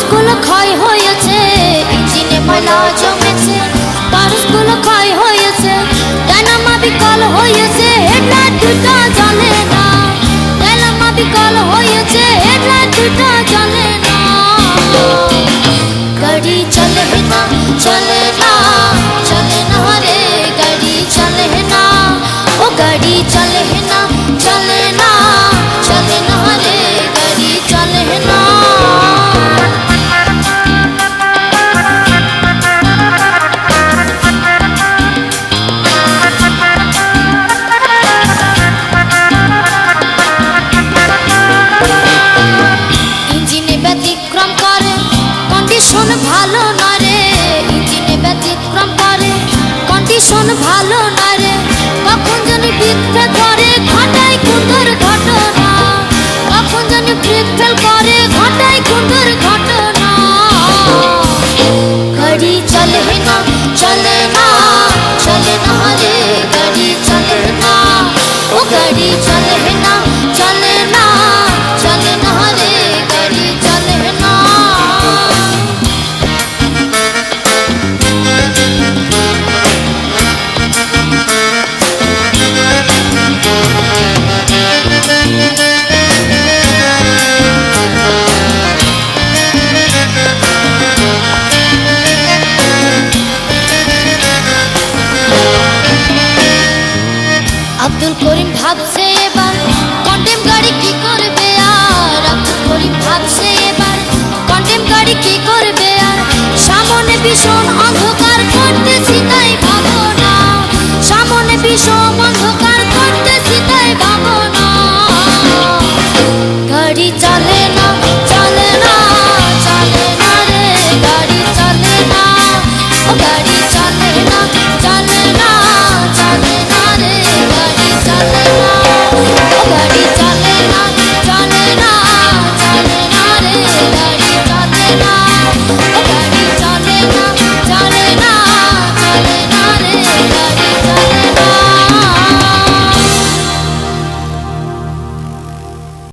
পারসগুলো ক্ষয় হয়েছে, ইঞ্জিনে ময়লা জমেছে। পারসগুলো ক্ষয় হয়েছে, ডায়নামা বিকল হয়েছে, হেডলাইট দুটো জ্বলে না। ডায়নামা বিকল হয়েছে, হেডলাইট দুটো জ্বলে না। গাড়ি চলে না, চলে না, চলে না রে, গাড়ি চলে না। ও গাড়ি চলে না, চলে না, চলে না রে, গাড়ি চলে না। ইঞ্জিনে ব্যতিক্রম করে, কন্ডিশন ভালো না রে। ইঞ্জিনে ব্যতিক্রম করে, কন্ডিশন ভালো না রে। কখন জানি ব্রেক ফেল করে, ঘটায় কুন্দর ঘটনা। কখন জানি ব্রেক ফেল করে, ঘটায় কুন্দর ঘটনা। গাড়ি চলে না, চলে না, চলে না রে, গাড়ি চলে না। ও গাড়ি চলে না, চলে না, চলে না রে, গাড়ি চলে না। আব্দুল করিম ভাবছে এবার কন্ডেম গাড়ি কি করবে আর। আব্দুল করিম ভাবছে এবার কন্ডেম গাড়ি কি করবে আর। সামনে ভীষণ অন্ধকার করতেছি তাই ভাবনা। সামনে ভীষণ অন্ধকার করতেছি তাই ভাবনা। গাড়ি চলে না, চলে না, চলে না রে, গাড়ি চলে না। ও গাড়ি চলে না, চলে না, চলে না রে, গাড়ি চলে না। ও গাড়ি চলে না, চলে না, চলে না রে, গাড়ি চলে না।